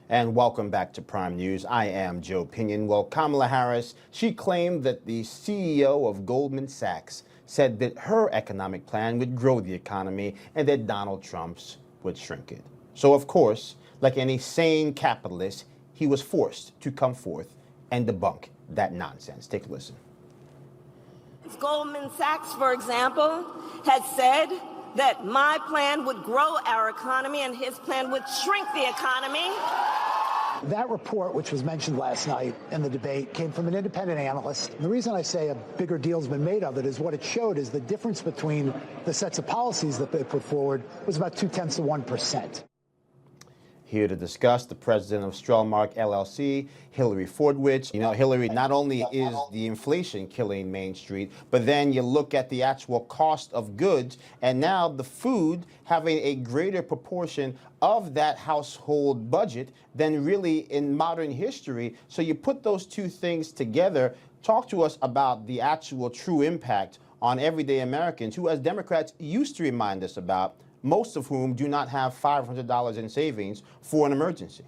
And welcome back to Prime News. I am Joe Pinion. Well, Kamala Harris, she claimed that the CEO of Goldman Sachs said that her economic plan would grow the economy and that Donald Trump's would shrink it. So, of course, like any sane capitalist, he was forced to come forth and debunk that nonsense. Take a listen. Goldman Sachs, for example, has said that my plan would grow our economy and his plan would shrink the economy. That report, which was mentioned last night in the debate, came from an independent analyst. And the reason I say a bigger deal's been made of it is what it showed is the difference between the sets of policies that they put forward was about 0.2%. Here to discuss, the president of Strellmark LLC, Hillary Fordwich. You know, Hillary, not only is the inflation killing Main Street, but then you look at the actual cost of goods, and now the food having a greater proportion of that household budget than really in modern history. So you put those two things together. Talk to us about the actual true impact on everyday Americans who, as Democrats, used to remind us about, most of whom do not have $500 in savings for an emergency.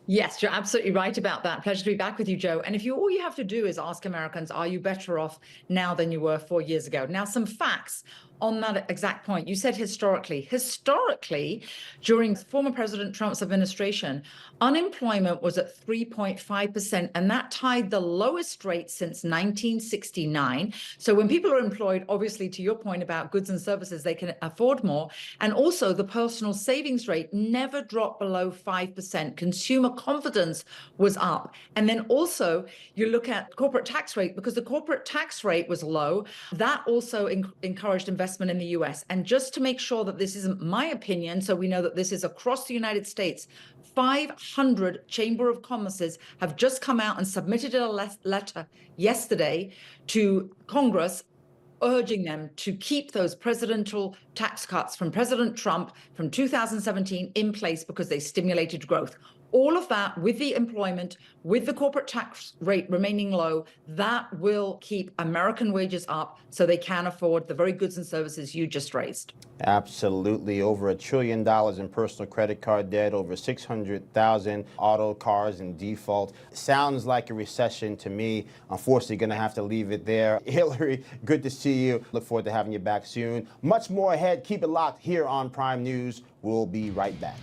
Yes, you're absolutely right about that. Pleasure to be back with you, Joe. And if all you have to do is ask Americans, are you better off now than you were 4 years ago? Now, some facts on that exact point. You said historically. Historically, during former President Trump's administration, unemployment was at 3.5%, and that tied the lowest rate since 1969. So when people are employed, obviously, to your point about goods and services, they can afford more. And also the personal savings rate never dropped below 5%. Consumer confidence was up. And then also you look at corporate tax rate, because the corporate tax rate was low. That also encouraged investment in the US. And just to make sure that this isn't my opinion, so we know that this is across the United States, 500 Chamber of Commerce's have just come out and submitted a letter yesterday to Congress urging them to keep those presidential tax cuts from President Trump from 2017 in place because they stimulated growth. All of that, with the employment, with the corporate tax rate remaining low, that will keep American wages up so they can afford the very goods and services you just raised. Absolutely. Over $1 trillion in personal credit card debt, over 600,000 auto cars in default. Sounds like a recession to me. Unfortunately, going to have to leave it there. Hillary, good to see you. Look forward to having you back soon. Much more ahead. Keep it locked here on Prime News. We'll be right back.